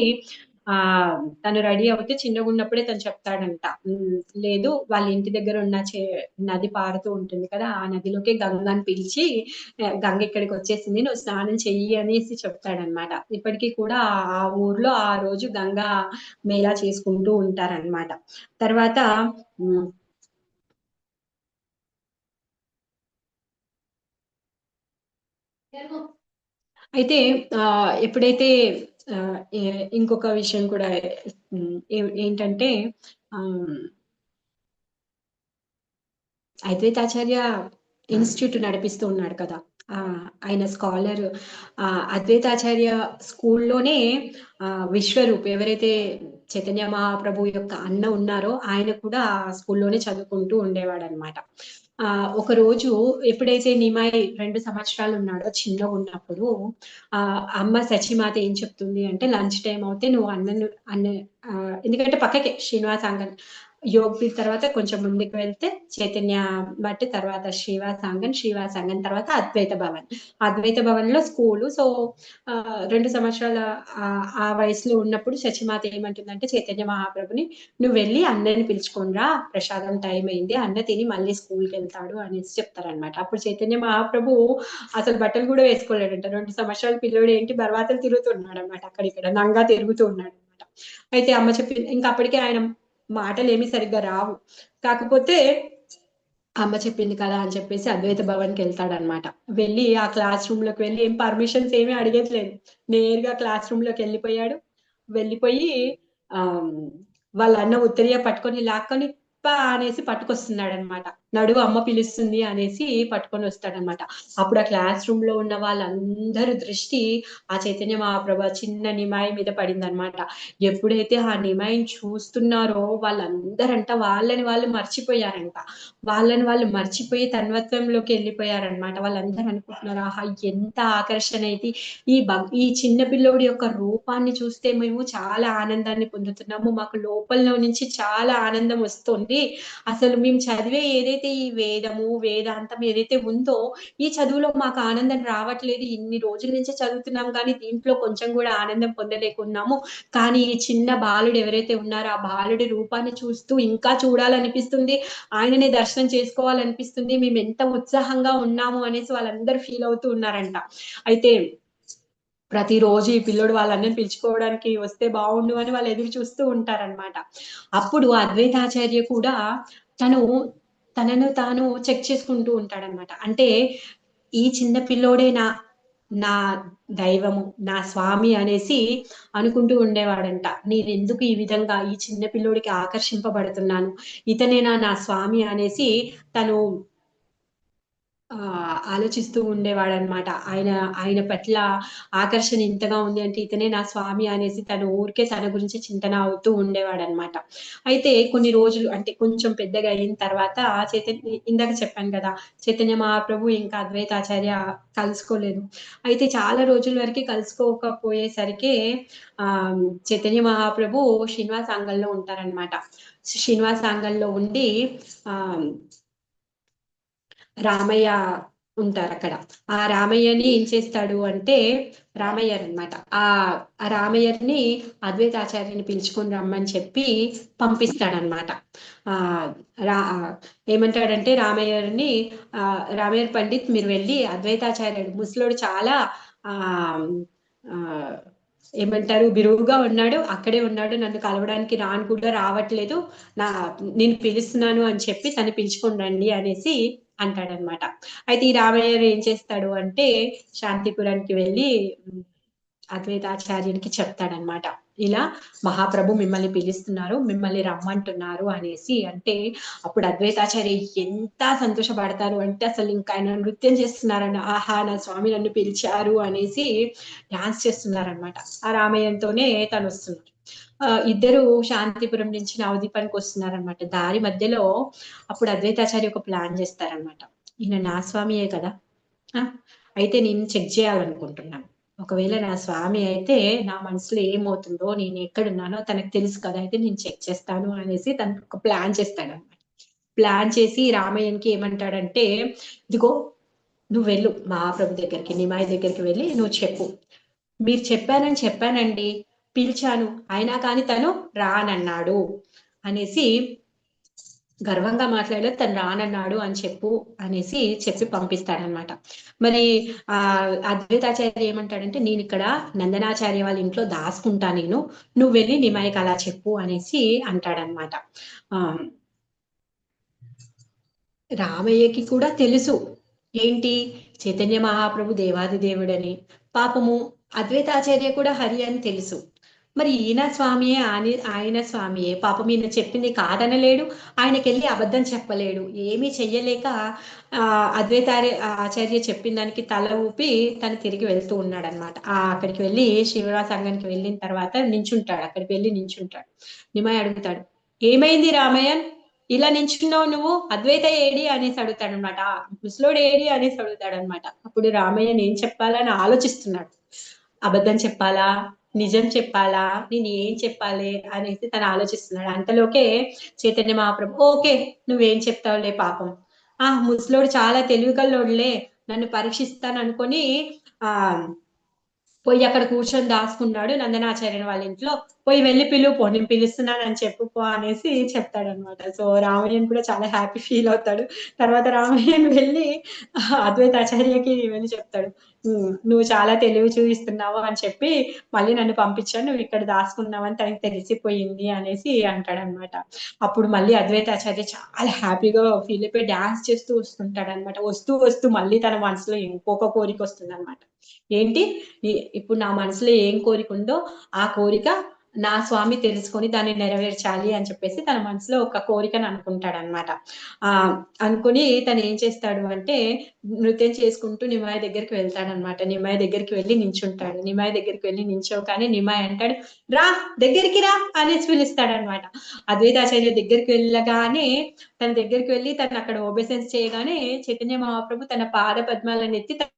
తను రెడీ అవుతే చిన్నగున్నప్పుడే తను చెప్తాడంట. లేదు వాళ్ళ ఇంటి దగ్గర ఉన్న నది పారుతూ ఉంటుంది కదా! ఆ నదిలోకి గంగని పిలిచి గంగ ఇక్కడికొచ్చేసింది. నువ్వు స్నానం చెయ్యి అనేసి చెప్తాడనమాట. ఇప్పటికి కూడా ఆ ఊర్లో ఆ రోజు గంగా మేళా చేసుకుంటూ ఉంటారనమాట. తర్వాత హ్మ్. అయితే ఎప్పుడైతే ఇంకొక విషయం కూడా ఏంటంటే ఆహ్, అద్వైతాచార్య ఇన్‌స్టిట్యూట్ నడిపిస్తూ ఉన్నాడు కదా! ఆయన స్కాలర్. అద్వైతాచార్య స్కూల్‌లోనే విశ్వరూప్ ఎవరైతే చైతన్య మహాప్రభు యొక్క అన్న ఉన్నారో ఆయన కూడా ఆ స్కూల్‌లోనే చదువుకుంటూ ఉండేవాడనమాట. ఒకరోజు ఎప్పుడైతే నిమాయి 2 సంవత్సరాలు ఉన్నాడో చిన్నగున్నప్పుడు అమ్మ సచీమాత ఏం చెప్తుంది అంటే లంచ్ టైమ్ అవుతే నువ్వు ఎందుకంటే పక్కకే శ్రీనివాస్ అంగన్ యోగపీఠ్ తర్వాత కొంచెం ముందుకు వెళ్తే చైతన్య మఠ్, తర్వాత శ్రీవాస్ అంగన్ తర్వాత అద్వైత భవన్. అద్వైత భవన్‌లో స్కూలు. సో, 2 సంవత్సరాల ఆ వయసులో ఉన్నప్పుడు శచిమాత ఏమంటుందంటే చైతన్య మహాప్రభుని, "నువ్వు వెళ్లి అన్నని పిలుచుకొని రా, ప్రసాదం టైం అయింది. అన్న తిని మళ్ళీ స్కూల్‌కెళ్తాడు" అనేసి చెప్తారనమాట. అప్పుడు చైతన్య మహాప్రభు అసలు బట్టలు కూడా వేసుకోలేడంట. 2 సంవత్సరాల పిల్లోడు ఏంటి బర్వాతలు తిరుగుతున్నాడనమాట అక్కడిక్కడ. నంగా తిరుగుతూ ఉన్నాడనమాట. అయితే అమ్మ చెప్పింది ఇంకా అప్పటికే ఆయన మాటలేమి సరిగ్గా రావు. కాకపోతే అమ్మ చెప్పింది కదా అని చెప్పేసి అద్వైత భవన్‌కెళ్తాడనమాట. వెళ్ళి ఆ క్లాస్ రూమ్‌లోకి వెళ్ళి ఏం పర్మిషన్స్ ఏమి అడిగట్లేదు. నేరుగా క్లాస్ రూమ్‌లోకెళ్ళిపోయాడు. వెళ్ళిపోయి ఆహ్, వాళ్ళ అన్న ఉత్తరీయ పట్టుకొని లాక్కొని అనేసి పట్టుకొస్తున్నాడనమాట. నడువు అమ్మ పిలుస్తుంది అనేసి పట్టుకొని వస్తాడనమాట. అప్పుడు ఆ క్లాస్ రూమ్ లో ఉన్న వాళ్ళందరూ దృష్టి ఆ చైతన్య మహాప్రభు చిన్న నిమాయి మీద పడిందనమాట. ఎప్పుడైతే ఆ నిమాయిని చూస్తున్నారో వాళ్ళందరంట వాళ్ళని వాళ్ళు మర్చిపోయారంట. వాళ్ళని వాళ్ళు మర్చిపోయి తన్వత్వంలోకి వెళ్ళిపోయారనమాట. వాళ్ళందరూ అనుకుంటున్నారు, ఆహా ఎంత ఆకర్షణ అయితే ఈ చిన్న పిల్లోడి యొక్క రూపాన్ని చూస్తే మేము చాలా ఆనందాన్ని పొందుతున్నాము. మాకు లోపల నుంచి చాలా ఆనందం వస్తుంది. అసలు మేము చదివే ఏదైతే ఈ వేదము, వేదాంతం ఏదైతే ఉందో, ఈ చదువులో మాకు ఆనందం రావట్లేదు. ఇన్ని రోజుల నుంచి చదువుతున్నాం కానీ దీంట్లో కొంచెం కూడా ఆనందం పొందలేకున్నాము. కానీ ఈ చిన్న బాలుడు ఎవరైతే ఉన్నారో ఆ బాలుడి రూపాన్ని చూస్తూ ఇంకా చూడాలనిపిస్తుంది. ఆయననే దర్శనం చేసుకోవాలనిపిస్తుంది. మేము ఎంత ఉత్సాహంగా ఉన్నాము అనేసి వాళ్ళందరూ ఫీల్ అవుతూ ఉన్నారంట. అయితే ప్రతిరోజు ఈ పిల్లోడు వాళ్ళందరిని పిలుచుకోవడానికి వస్తే బాగుండు అని వాళ్ళు ఎదురు చూస్తూ ఉంటారనమాట. అప్పుడు అద్వైతాచార్య కూడా తను తనను తాను చెక్ చేసుకుంటూ ఉంటాడనమాట. అంటే ఈ చిన్న పిల్లోడే నా దైవము, నా స్వామి అనేసి అనుకుంటూ ఉండేవాడంట. నేనెందుకు ఈ విధంగా ఈ చిన్న పిల్లోడికి ఆకర్షింపబడుతున్నాను, ఇతనేనా నా స్వామి అనేసి తను ఆలోచిస్తూ ఉండేవాడనమాట. ఆయన ఆయన పట్ల ఆకర్షణ ఇంతగా ఉంది అంటే ఇతనే నా స్వామి అనేసి తను ఊరికే తన గురించి చింతన అవుతూ ఉండేవాడనమాట. అయితే కొన్ని రోజులు అంటే కొంచెం పెద్దగా అయిన తర్వాత ఇందాక చెప్పాను కదా! చైతన్య మహాప్రభు ఇంకా అద్వైతాచార్య కలుసుకోలేదు. అయితే చాలా రోజుల వరకి కలుసుకోకపోయేసరికే చైతన్య మహాప్రభు శ్రీనివాస ఆంగల్లో ఉంటారనమాట. శ్రీనివాస ఆంగల్లో ఉండి ఆహ్ రామయ్య ఉంటారక్కడ. ఆ రామయ్యని ఏం చేస్తాడు అంటే రామయ్యర్ అనమాట. ఆ రామయ్యర్‌ని అద్వైతాచార్యని పిలుచుకొని రమ్మని చెప్పి పంపిస్తాడనమాట. ఆహ్, రా ఏమంటాడంటే రామయ్యర్‌ని రామయ్యర్ పండిత్ మీరు వెళ్ళి అద్వైతాచార్యుడు ముసలోడు చాలా ఆహ్, ఆహ్, ఏమంటారు బిరువుగా ఉన్నాడు. అక్కడే ఉన్నాడు. నన్ను కలవడానికి రాను కూడా రావట్లేదు. నా నేను పిలుస్తున్నాను అని చెప్పి తను పిలుచుకొని రండి అనేసి అంటాడనమాట. అయితే ఈ రామయ్య ఏం చేస్తాడు అంటే శాంతిపురానికి వెళ్ళి అద్వైతాచార్యునికి చెప్తాడనమాట. ఇలా మహాప్రభు మిమ్మల్ని పిలుస్తున్నారు, మిమ్మల్ని రమ్మంటున్నారు అనేసి. అంటే అప్పుడు అద్వైతాచార్య ఎంత సంతోషపడతారు అంటే అసలు ఇంకా ఆయన నృత్యం చేస్తున్నారన్న, ఆహా నా స్వామి నన్ను పిలిచారు అనేసి డాన్స్ చేస్తున్నారనమాట. ఆ రామయ్యంతోనే తను వస్తున్నారు. ఇద్దరు శాంతిపురం నుంచి నవదీపానికి వస్తున్నారనమాట. దారి మధ్యలో అప్పుడు అద్వైతాచార్య ఒక ప్లాన్ చేస్తారనమాట. ఈయన నా స్వామియే కదా! ఆ! అయితే నేను చెక్ చేయాలనుకుంటున్నాను. ఒకవేళ నా స్వామి అయితే నా మనసులో ఏమవుతుందో, నేను ఎక్కడున్నానో తనకు తెలుసు కదా! అయితే నేను చెక్ చేస్తాను అనేసి తను ఒక ప్లాన్ చేస్తాడనమాట. ప్లాన్ చేసి రామయ్యన్‌కి ఏమంటాడంటే, ఇదిగో నువ్వు వెళ్ళు మహాప్రభు దగ్గరికి, నిమాయి దగ్గరికి వెళ్ళి నువ్వు చెప్పు. మీరు చెప్పానని చెప్పానండి. పిలిచాను. అయినా కానీ తను రానన్నాడు అనేసి గర్వంగా మాట్లాడలేదు. తను రానన్నాడు అని చెప్పు అనేసి చెప్పి పంపిస్తాడనమాట. మరి అద్వైతాచార్య ఏమంటాడంటే, నేనిక్కడ నందనాచార్య వాళ్ళ ఇంట్లో దాసుకుంటా నేను. నువ్వు వెళ్ళి నిమాయికి అలా చెప్పు అనేసి అంటాడనమాట. ఆహ్, రామయ్యకి కూడా తెలుసు. ఏంటి చైతన్య మహాప్రభు దేవాది దేవుడని. పాపము అద్వైతాచార్య కూడా హరి అని తెలుసు. మరి ఈయన స్వామియే ఆయన స్వామియే. పాపం ఈయన చెప్పింది కాదనలేడు. ఆయనకెళ్ళి అబద్ధం చెప్పలేడు. ఏమీ చెయ్యలేక ఆచార్య చెప్పిన దానికి తల ఊపి తను తిరిగి వెళ్తూ ఉన్నాడనమాట. అక్కడికి వెళ్ళి శ్రీనివాస సంఘానికి వెళ్ళిన తర్వాత నించుంటాడు. అక్కడికి వెళ్ళి నించుంటాడు. నిమయ్య అడుగుతాడు. ఏమైంది రామయ్యన్? ఇలా నించున్నావు నువ్వు అద్వైత ఏడి అనేసి అడుగుతాడనమాట. ముసలోడు ఏడి అనేసి అడుగుతాడనమాట. అప్పుడు రామయ్య ఏం చెప్పాలని ఆలోచిస్తున్నాడు. అబద్ధం చెప్పాలా, నిజం చెప్పాలా, నేను ఏం చెప్పాలి అనేసి తను ఆలోచిస్తున్నాడు. అంతలోకే చైతన్య మహాప్రభు ఓకే నువ్వేం చెప్తావులే పాపం. ముసలోడు చాలా తెలివిగల్లోడులే నన్ను పరీక్షిస్తాను అనుకొని ఆ పోయి అక్కడ కూర్చొని దాసుకున్నాడు నందనాచార్యుని వాళ్ళ ఇంట్లో. పోయి వెళ్ళి పిలువు పో, నేను పిలుస్తున్నానని చెప్పు పో అనేసి చెప్తాడనమాట. సో రామయ్యన్ కూడా చాలా హ్యాపీ ఫీల్ అవుతాడు. తర్వాత రామయ్యన్ వెళ్ళి అద్వైతాచార్యకి వెళ్ళి చెప్తాడు. నువ్వు చాలా తెలివి చూపిస్తున్నావు అని చెప్పి మళ్ళీ నన్ను పంపించాడు. నువ్వు ఇక్కడ దాసుకున్నావని తనకి తెలిసిపోయింది అనేసి అంటాడనమాట. అప్పుడు మళ్ళీ అద్వైతాచార్య చాలా హ్యాపీగా ఫీల్ అయిపోయి డాన్స్ చేస్తూ వస్తుంటాడనమాట. వస్తూ వస్తూ మళ్ళీ తన మనసులో ఇంకొక కోరిక వస్తుందనమాట. ఏంటి ఇప్పుడు నా మనసులో ఏం కోరిక ఉందో ఆ కోరిక నా స్వామి తెలుసుకొని దాన్ని నెరవేర్చాలి అని చెప్పేసి తన మనసులో ఒక కోరికను అనుకుంటాడనమాట. అనుకుని తను ఏం చేస్తాడు అంటే నృత్యం చేసుకుంటూ నిమాయ దగ్గరికి వెళ్తాడనమాట. నిమాయ దగ్గరికి వెళ్లి నించుంటాడు. నిమాయ దగ్గరికి వెళ్లి నించోగానే నిమాయ అంటాడు, "రా దగ్గరికి రా" అనేసి పిలుస్తాడనమాట. అద్వైతాచార్య దగ్గరికి వెళ్ళగానే తన దగ్గరికి వెళ్లి తను అక్కడ ఓబెసెన్స్ చేయగానే చైతన్య మహాప్రభు తన పాద పద్మాలనెత్తి